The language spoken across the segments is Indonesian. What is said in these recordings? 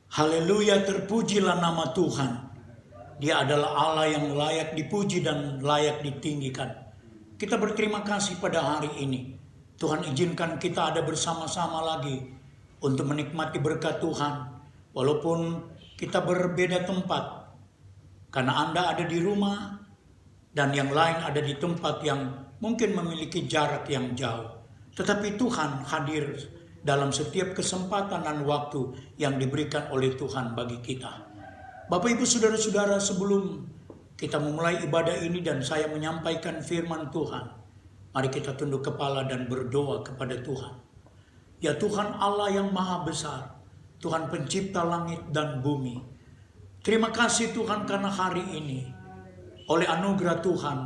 Haleluya, terpujilah nama Tuhan. Dia adalah Allah yang layak dipuji dan layak ditinggikan. Kita berterima kasih pada hari ini. Tuhan izinkan kita ada bersama-sama lagi untuk menikmati berkat Tuhan. Walaupun kita berbeda tempat. Karena Anda ada di rumah dan yang lain ada di tempat yang mungkin memiliki jarak yang jauh. Tetapi Tuhan hadir dalam setiap kesempatan dan waktu yang diberikan oleh Tuhan bagi kita. Bapak Ibu Saudara-saudara, sebelum kita memulai ibadah ini dan saya menyampaikan firman Tuhan, mari kita tunduk kepala dan berdoa kepada Tuhan. Ya Tuhan Allah yang maha besar, Tuhan pencipta langit dan bumi. Terima kasih Tuhan karena hari ini, oleh anugerah Tuhan,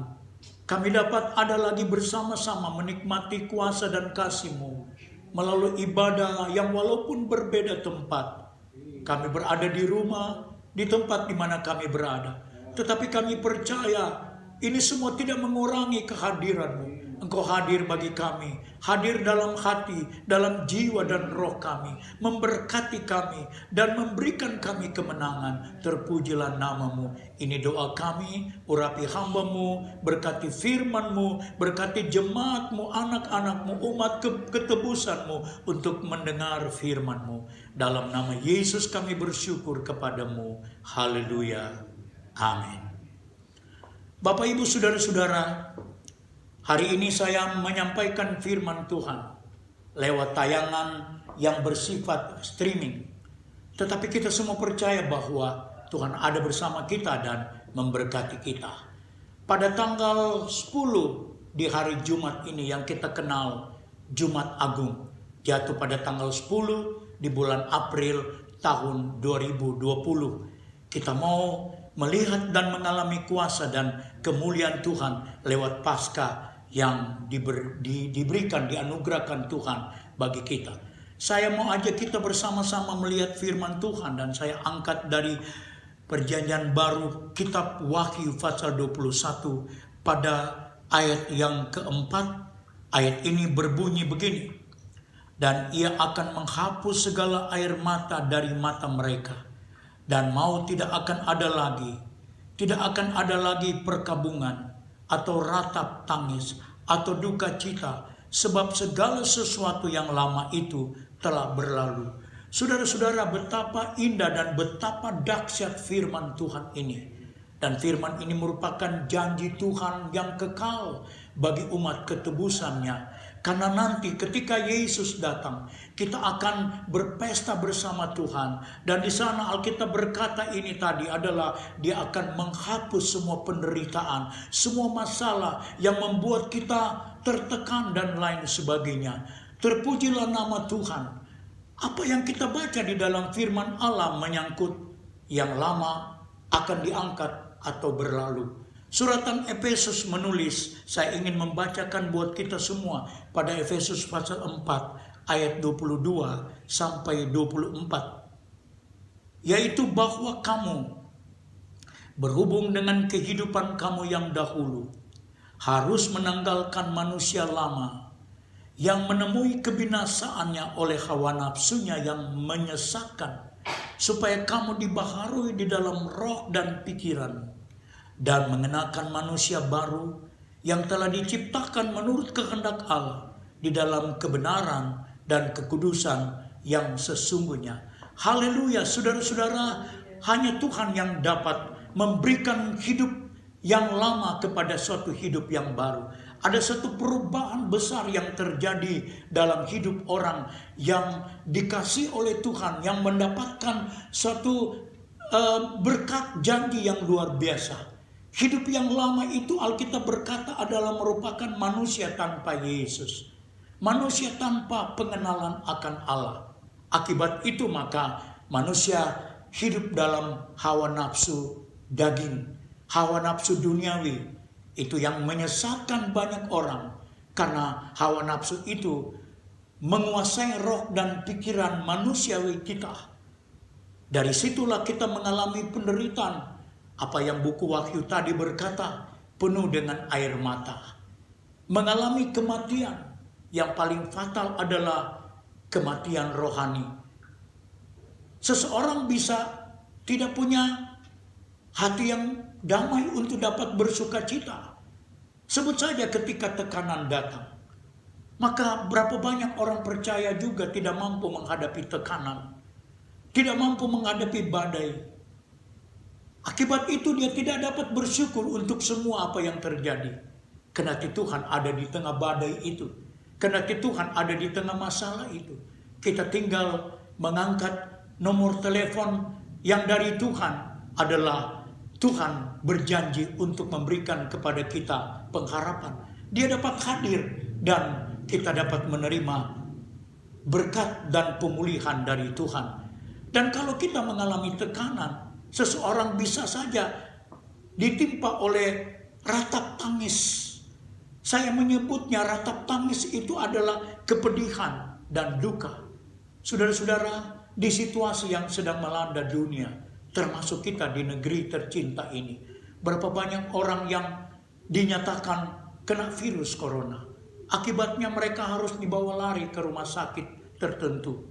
kami dapat ada lagi bersama-sama menikmati kuasa dan kasih-Mu melalui ibadah yang walaupun berbeda tempat. Kami berada di rumah, di tempat di mana kami berada. Tetapi kami percaya ini semua tidak mengurangi kehadiran-Mu. Engkau hadir bagi kami, hadir dalam hati, dalam jiwa dan roh kami, memberkati kami dan memberikan kami kemenangan. Terpujilah nama-Mu. Ini doa kami, urapi hamba-Mu, berkati firman-Mu, berkati jemaat-Mu, anak-anak-Mu, umat ketebusan-Mu untuk mendengar firman-Mu. Dalam nama Yesus kami bersyukur kepada-Mu. Haleluya. Amin. Bapak Ibu Saudara-saudara, hari ini saya menyampaikan firman Tuhan lewat tayangan yang bersifat streaming. Tetapi kita semua percaya bahwa Tuhan ada bersama kita dan memberkati kita. Pada tanggal 10 di hari Jumat ini yang kita kenal Jumat Agung, jatuh pada tanggal 10 di bulan April tahun 2020. Kita mau melihat dan mengalami kuasa dan kemuliaan Tuhan lewat Paskah yang diberikan, dianugerahkan Tuhan bagi kita. Saya mau ajak kita bersama-sama melihat firman Tuhan dan saya angkat dari Perjanjian Baru kitab Wahyu pasal 21 pada ayat yang keempat. Ayat ini berbunyi begini. Dan ia akan menghapus segala air mata dari mata mereka. Dan maut tidak akan ada lagi. Tidak akan ada lagi perkabungan atau ratap tangis, atau duka cita, sebab segala sesuatu yang lama itu telah berlalu. Saudara-saudara, betapa indah dan betapa dahsyat firman Tuhan ini. Dan firman ini merupakan janji Tuhan yang kekal bagi umat ketebusannya. Karena nanti ketika Yesus datang, kita akan berpesta bersama Tuhan. Dan di sana Alkitab berkata ini tadi adalah dia akan menghapus semua penderitaan, semua masalah yang membuat kita tertekan dan lain sebagainya. Terpujilah nama Tuhan. Apa yang kita baca di dalam firman Allah menyangkut yang lama akan diangkat atau berlalu. Suratan Efesus menulis, saya ingin membacakan buat kita semua pada Efesus pasal 4 ayat 22 sampai 24. Yaitu bahwa kamu berhubung dengan kehidupan kamu yang dahulu harus menanggalkan manusia lama yang menemui kebinasaannya oleh hawa nafsunya yang menyesatkan, supaya kamu dibaharui di dalam roh dan pikiran, dan mengenakan manusia baru yang telah diciptakan menurut kehendak Allah di dalam kebenaran dan kekudusan yang sesungguhnya. Haleluya, saudara-saudara, hanya Tuhan yang dapat memberikan hidup yang lama kepada suatu hidup yang baru. Ada satu perubahan besar yang terjadi dalam hidup orang yang dikasih oleh Tuhan, yang mendapatkan suatu berkat janji yang luar biasa. Hidup yang lama itu Alkitab berkata adalah merupakan manusia tanpa Yesus. Manusia tanpa pengenalan akan Allah. Akibat itu maka manusia hidup dalam hawa nafsu daging, hawa nafsu duniawi. Itu yang menyesatkan banyak orang. Karena hawa nafsu itu menguasai roh dan pikiran manusiawi kita. Dari situlah kita mengalami penderitaan. Apa yang buku Wahyu tadi berkata, penuh dengan air mata. Mengalami kematian. Yang paling fatal adalah kematian rohani. Seseorang bisa tidak punya hati yang damai untuk dapat bersuka cita. Sebut saja ketika tekanan datang. Maka berapa banyak orang percaya juga tidak mampu menghadapi tekanan. Tidak mampu menghadapi badai. Akibat itu dia tidak dapat bersyukur untuk semua apa yang terjadi. Kendati Tuhan ada di tengah badai itu. Kendati Tuhan ada di tengah masalah itu. Kita tinggal mengangkat nomor telepon yang dari Tuhan adalah Tuhan berjanji untuk memberikan kepada kita pengharapan. Dia dapat hadir dan kita dapat menerima berkat dan pemulihan dari Tuhan. Dan kalau kita mengalami tekanan, seseorang bisa saja ditimpa oleh ratap tangis. Saya menyebutnya ratap tangis itu adalah kepedihan dan duka. Saudara-saudara, di situasi yang sedang melanda dunia, termasuk kita di negeri tercinta ini, berapa banyak orang yang dinyatakan kena virus corona. Akibatnya mereka harus dibawa lari ke rumah sakit tertentu.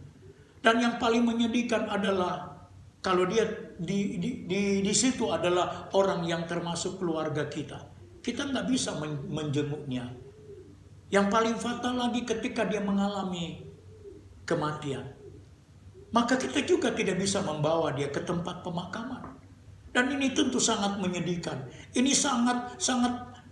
Dan yang paling menyedihkan adalah kalau dia di situ adalah orang yang termasuk keluarga kita. Kita nggak bisa menjenguknya. Yang paling fatal lagi ketika dia mengalami kematian. Maka kita juga tidak bisa membawa dia ke tempat pemakaman. Dan ini tentu sangat menyedihkan. Ini sangat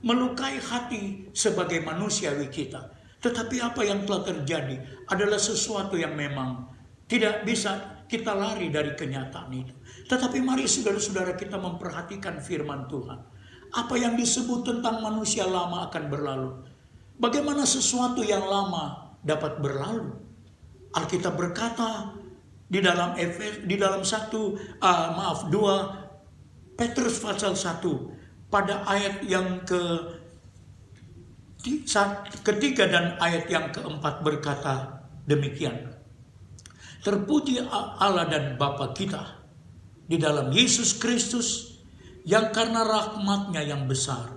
melukai hati sebagai manusiawi kita. Tetapi apa yang telah terjadi adalah sesuatu yang memang tidak bisa kita lari dari kenyataan itu. Tetapi mari saudara-saudara kita memperhatikan firman Tuhan. Apa yang disebut tentang manusia lama akan berlalu. Bagaimana sesuatu yang lama dapat berlalu. Alkitab berkata di dalam 2 Petrus pasal 1 pada ayat yang ketiga dan ayat yang keempat berkata demikian. Terpuji Allah dan Bapa kita di dalam Yesus Kristus yang karena rahmat-Nya yang besar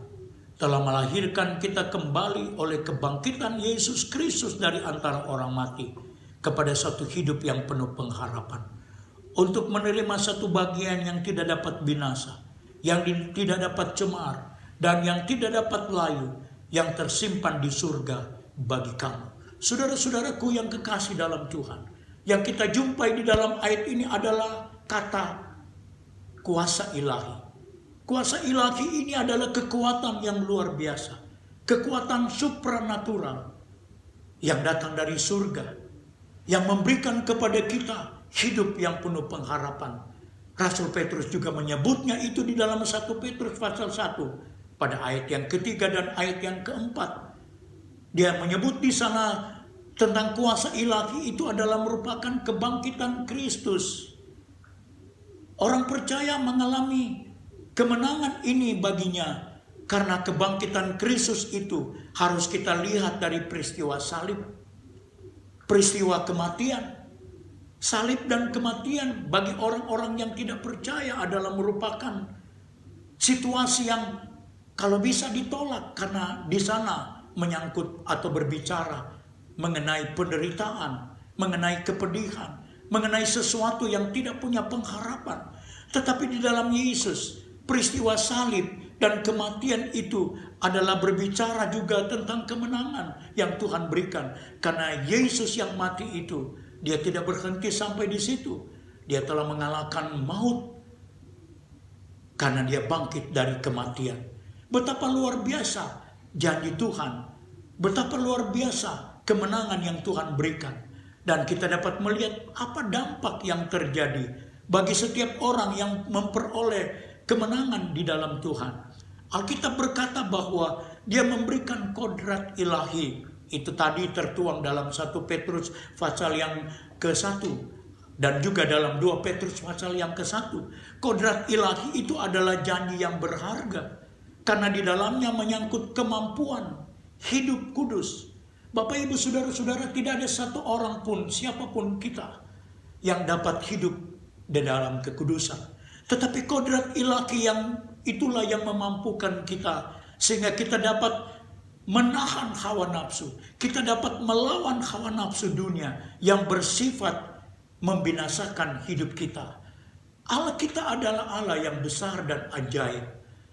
telah melahirkan kita kembali oleh kebangkitan Yesus Kristus dari antara orang mati kepada satu hidup yang penuh pengharapan, untuk menerima satu bagian yang tidak dapat binasa, yang tidak dapat cemar, dan yang tidak dapat layu, yang tersimpan di surga bagi kamu. Saudara-saudaraku yang kekasih dalam Tuhan, yang kita jumpai di dalam ayat ini adalah kata kuasa ilahi. Kuasa ilahi ini adalah kekuatan yang luar biasa, kekuatan supranatural yang datang dari surga, yang memberikan kepada kita hidup yang penuh pengharapan. Rasul Petrus juga menyebutnya itu di dalam 1 Petrus pasal 1 pada ayat yang ketiga dan ayat yang keempat. Dia menyebut di sana tentang kuasa ilahi itu adalah merupakan kebangkitan Kristus. Orang percaya mengalami kemenangan ini baginya karena kebangkitan Kristus itu harus kita lihat dari peristiwa salib, peristiwa kematian. Salib dan kematian bagi orang-orang yang tidak percaya adalah merupakan situasi yang kalau bisa ditolak karena di sana menyangkut atau berbicara mengenai penderitaan, mengenai kepedihan, mengenai sesuatu yang tidak punya pengharapan. Tetapi di dalam Yesus, peristiwa salib dan kematian itu adalah berbicara juga tentang kemenangan yang Tuhan berikan. Karena Yesus yang mati itu, dia tidak berhenti sampai di situ. Dia telah mengalahkan maut karena dia bangkit dari kematian. Betapa luar biasa janji Tuhan. Betapa luar biasa kemenangan yang Tuhan berikan. Dan kita dapat melihat apa dampak yang terjadi bagi setiap orang yang memperoleh kemenangan di dalam Tuhan. Alkitab berkata bahwa dia memberikan kodrat ilahi. Itu tadi tertuang dalam 1 Petrus pasal yang ke-1 dan juga dalam 2 Petrus pasal yang ke-1. Kodrat ilahi itu adalah janji yang berharga karena di dalamnya menyangkut kemampuan hidup kudus. Bapak Ibu saudara-saudara, tidak ada satu orang pun, siapapun kita yang dapat hidup di dalam kekudusan. Tetapi kodrat ilahi yang itulah yang memampukan kita sehingga kita dapat menahan hawa nafsu. Kita dapat melawan hawa nafsu dunia yang bersifat membinasakan hidup kita. Allah kita adalah Allah yang besar dan ajaib.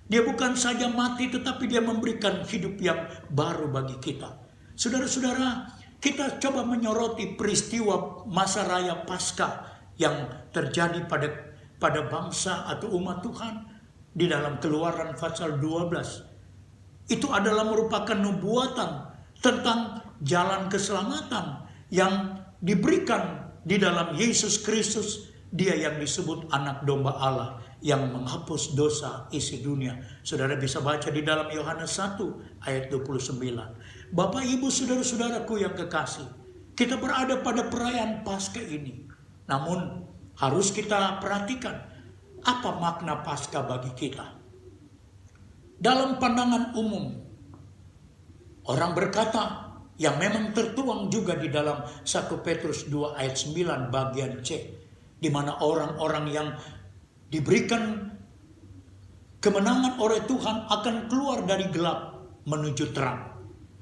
Dia bukan saja mati, tetapi dia memberikan hidup yang baru bagi kita. Saudara-saudara, kita coba menyoroti peristiwa masa raya Paskah yang terjadi pada bangsa atau umat Tuhan di dalam Keluaran pasal 12. Itu adalah merupakan nubuatan tentang jalan keselamatan yang diberikan di dalam Yesus Kristus. Dia yang disebut anak domba Allah yang menghapus dosa isi dunia. Saudara bisa baca di dalam Yohanes 1 ayat 29. Bapak, Ibu, saudara-saudaraku yang kekasih, kita berada pada perayaan Paskah ini. Namun harus kita perhatikan apa makna Paskah bagi kita. Dalam pandangan umum, orang berkata yang memang tertuang juga di dalam 1 Petrus 2 ayat 9 bagian C, di mana orang-orang yang diberikan kemenangan oleh Tuhan akan keluar dari gelap menuju terang.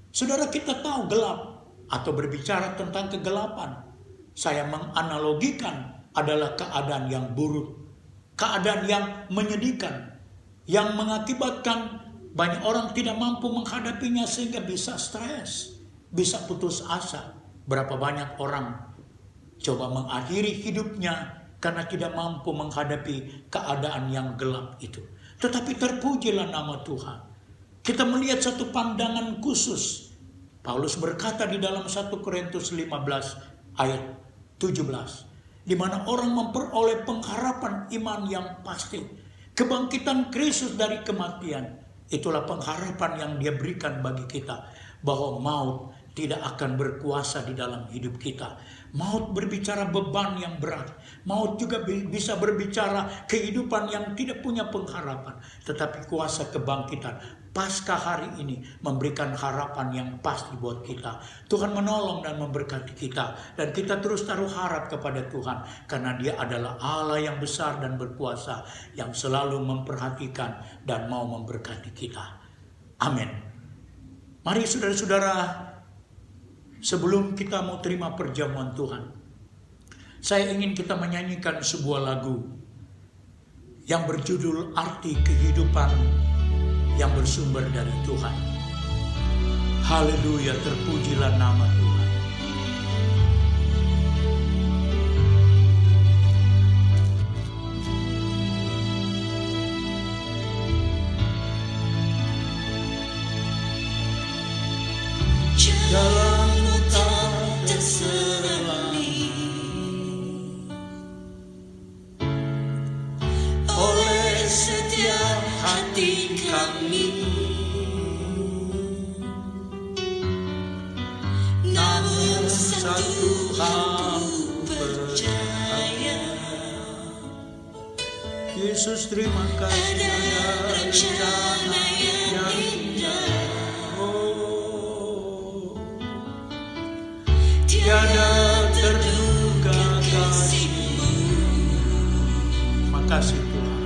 Saudara, kita tahu gelap atau berbicara tentang kegelapan, saya menganalogikan adalah keadaan yang buruk, keadaan yang menyedihkan, yang mengakibatkan banyak orang tidak mampu menghadapinya sehingga bisa stres, bisa putus asa. Berapa banyak orang coba mengakhiri hidupnya karena tidak mampu menghadapi keadaan yang gelap itu. Tetapi terpujilah nama Tuhan. Kita melihat satu pandangan khusus. Paulus berkata di dalam 1 Korintus 15 ayat 17. Di mana orang memperoleh pengharapan iman yang pasti. Kebangkitan Kristus dari kematian. Itulah pengharapan yang dia berikan bagi kita. Bahwa maut tidak akan berkuasa di dalam hidup kita. Maut berbicara beban yang berat. Maut juga bisa berbicara kehidupan yang tidak punya pengharapan. Tetapi kuasa kebangkitan Paskah hari ini memberikan harapan yang pasti buat kita. Tuhan menolong dan memberkati kita. Dan kita terus taruh harap kepada Tuhan. Karena Dia adalah Allah yang besar dan berkuasa. Yang selalu memperhatikan dan mau memberkati kita. Amin. Mari saudara-saudara, sebelum kita mau terima perjamuan Tuhan, saya ingin kita menyanyikan sebuah lagu yang berjudul Arti Kehidupan yang bersumber dari Tuhan. Haleluya, terpujilah nama Tuhan. Dalam tak terserani oleh setiap hati kami, namun satu hal percaya, Yesus terima kasih ada rencana yang indah. Tiada terduga kasih-Mu. Makasih Tuhan.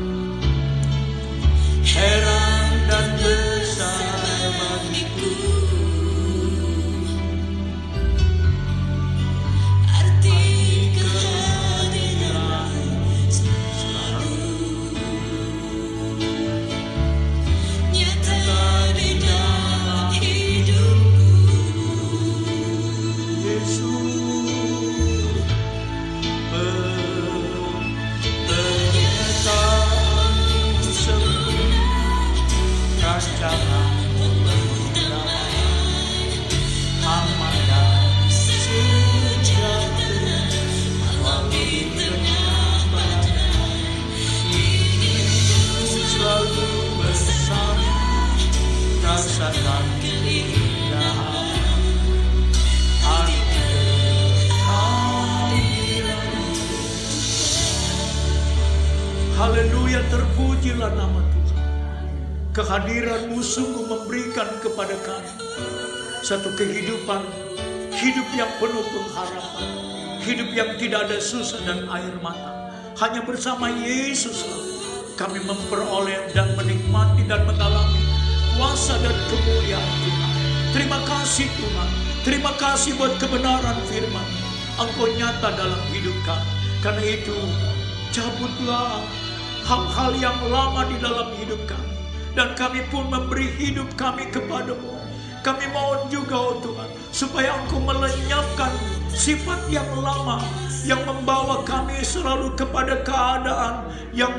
Heran dan besar bagiku arti kehadiran selalu nyata di dalam hidupku. Yesus, pernyataan sempurna, rancangan pemudaan, amanah sejahtera, melalui tengah badai, hidupku selalu bersama, rasakan keindahan. Haleluya, terpujilah nama Tuhan. Kehadiran-Mu sungguh memberikan kepada kami satu kehidupan, hidup yang penuh pengharapan, hidup yang tidak ada susah dan air mata. Hanya bersama Yesus kami memperoleh dan menikmati dan mengalami kuasa dan kemuliaan Tuhan. Terima kasih Tuhan. Terima kasih buat kebenaran firman. Engkau nyata dalam hidup kami. Karena itu, cabutlah hal-hal yang lama di dalam hidup kami. Dan kami pun memberi hidup kami kepadamu. Kami mohon juga, oh Tuhan, supaya Engkau melenyapkan sifat yang lama yang membawa kami selalu kepada keadaan yang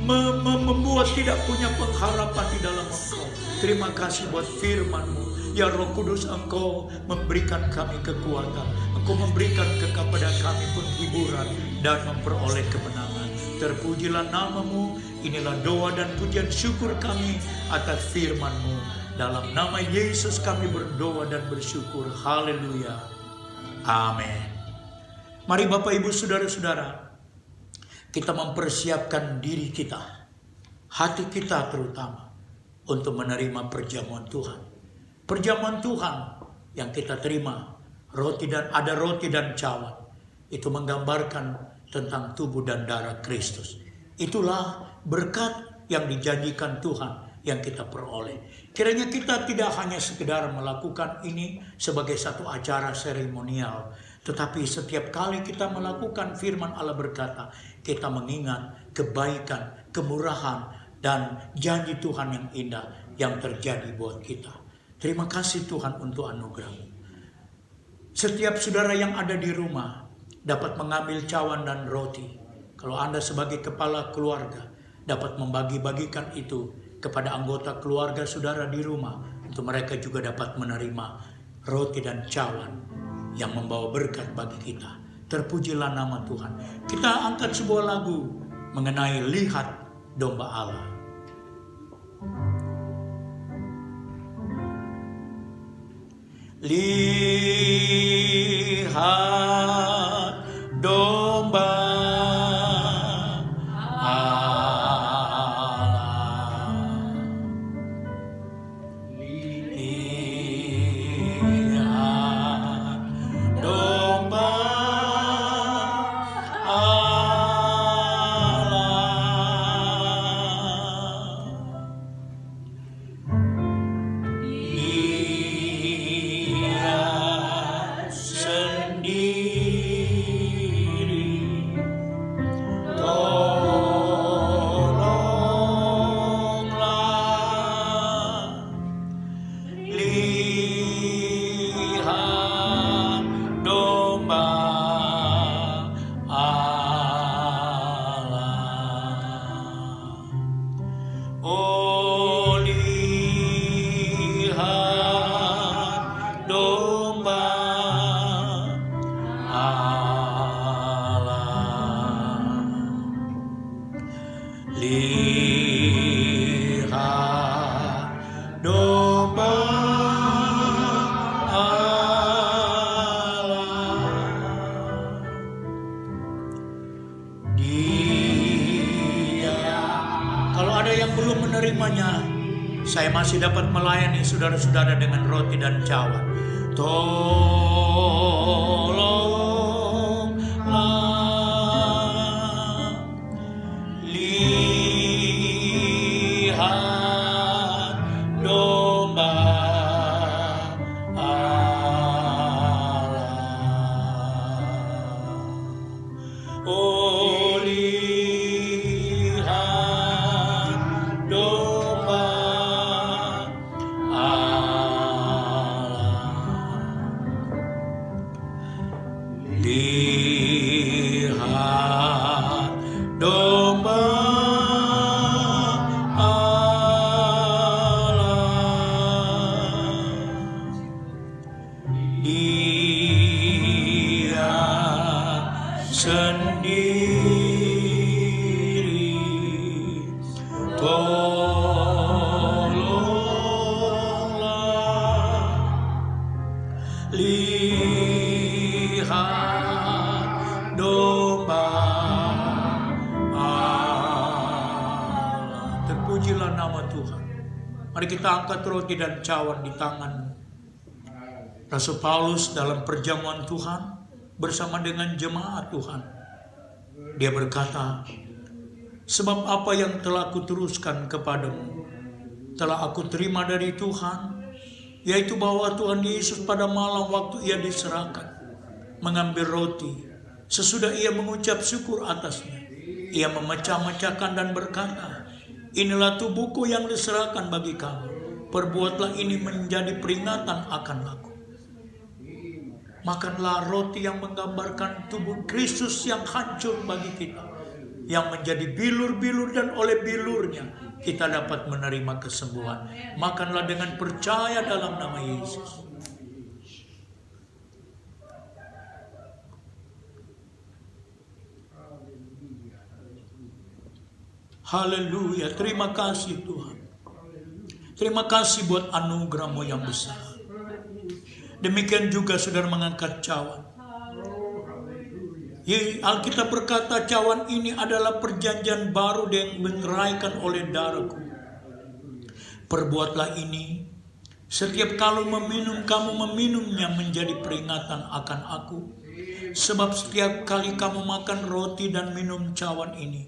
membuat tidak punya pengharapan di dalam Engkau. Terima kasih buat firman-Mu. Ya Roh Kudus, Engkau memberikan kami kekuatan. Engkau memberikan kepada kami penghiburan dan memperoleh kemenangan. Terpujilah nama-Mu. Inilah doa dan pujian syukur kami atas firman-Mu. Dalam nama Yesus kami berdoa dan bersyukur. Haleluya. Amin. Mari Bapak Ibu Saudara-saudara, kita mempersiapkan diri kita, hati kita terutama, untuk menerima perjamuan Tuhan. Perjamuan Tuhan yang kita terima, ada roti dan cawan. Itu menggambarkan tentang tubuh dan darah Kristus. Itulah berkat yang dijanjikan Tuhan yang kita peroleh. Kiranya kita tidak hanya sekedar melakukan ini sebagai satu acara seremonial, tetapi setiap kali kita melakukan firman Allah berkata, kita mengingat kebaikan, kemurahan, dan janji Tuhan yang indah yang terjadi buat kita. Terima kasih Tuhan untuk anugerah-Mu. Setiap saudara yang ada di rumah dapat mengambil cawan dan roti. Kalau Anda sebagai kepala keluarga dapat membagi-bagikan itu kepada anggota keluarga saudara di rumah, untuk mereka juga dapat menerima roti dan cawan yang membawa berkat bagi kita. Terpujilah nama Tuhan. Kita angkat sebuah lagu mengenai lihat domba Allah. Lihat domba saya masih dapat melayani saudara-saudara dengan roti dan cawan. Tolonglah, lihat domba Allah. Oh, lihat domba Terpujilah nama Tuhan. Mari kita angkat roti dan cawan di tangan Rasul Paulus dalam perjamuan Tuhan bersama dengan jemaat Tuhan. Dia berkata, sebab apa yang telah kuteruskan kepadamu telah aku terima dari Tuhan, yaitu bahwa Tuhan Yesus pada malam waktu ia diserahkan mengambil roti, Sesudah ia mengucap syukur atasnya, ia memecah-mecahkan dan berkata, inilah tubuhku yang diserahkan bagi kamu. Perbuatlah ini menjadi peringatan akan aku. Makanlah roti yang menggambarkan tubuh Kristus yang hancur bagi kita, yang menjadi bilur-bilur, dan oleh bilurnya kita dapat menerima kesembuhan. Makanlah dengan percaya dalam nama Yesus. Haleluya, terima kasih Tuhan. Terima kasih buat anugerah-Mu yang besar. Demikian juga saudara mengangkat cawan. Alkitab berkata cawan ini adalah perjanjian baru yang menyerahkan oleh darahku. Perbuatlah ini setiap kali meminum, kamu meminumnya menjadi peringatan akan aku. Sebab setiap kali kamu makan roti dan minum cawan ini,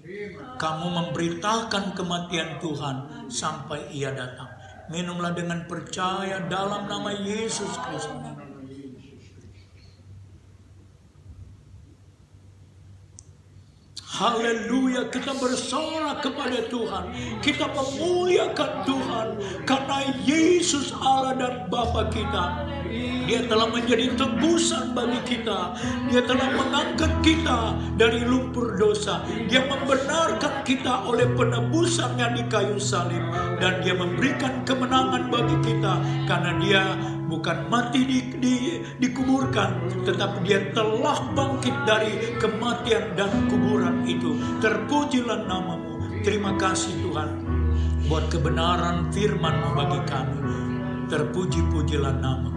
kamu memberitakan kematian Tuhan sampai ia datang. Minumlah dengan percaya dalam nama Yesus Kristus. Haleluya, kita bersorak kepada Tuhan. Kita memuliakan Tuhan karena Yesus Allah dan Bapa kita. Dia telah menjadi tebusan bagi kita. Dia telah mengangkat kita dari lumpur dosa. Dia membenarkan kita oleh penebusannya di kayu salib. Dan dia memberikan kemenangan bagi kita. Karena dia bukan mati dikuburkan, tetapi dia telah bangkit dari kematian dan kuburan itu. Terpujilah nama-Mu. Terima kasih Tuhan buat kebenaran firman-Mu bagi kami. Terpuji-pujilah nama-Mu.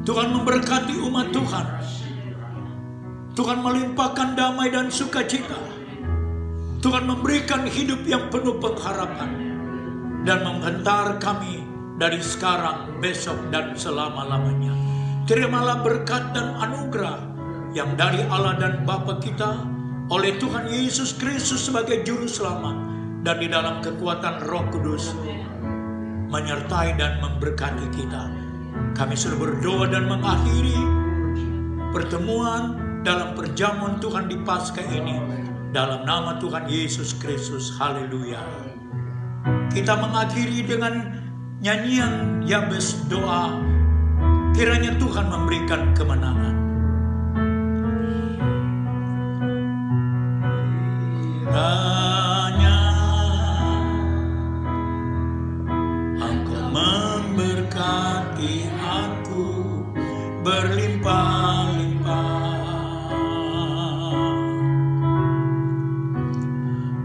Tuhan memberkati umat Tuhan. Tuhan melimpahkan damai dan sukacita. Tuhan memberikan hidup yang penuh pengharapan dan menghantar kami dari sekarang, besok, dan selama-lamanya. Terimalah berkat dan anugerah yang dari Allah dan Bapa kita, oleh Tuhan Yesus Kristus sebagai Juru Selamat, dan di dalam kekuatan Roh Kudus, menyertai dan memberkati kita. Kami sudah berdoa dan mengakhiri pertemuan dalam perjamuan Tuhan di Paskah ini. Dalam nama Tuhan Yesus Kristus, haleluya. Kita mengakhiri dengan nyanyian Yabes doa. Kiranya Tuhan memberikan kemenangan. Kiranya Engkau memberkati aku berlimpah-limpah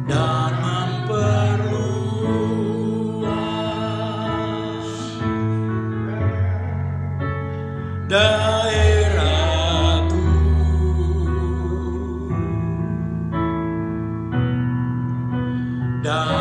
dan memperluas daerahku. Dan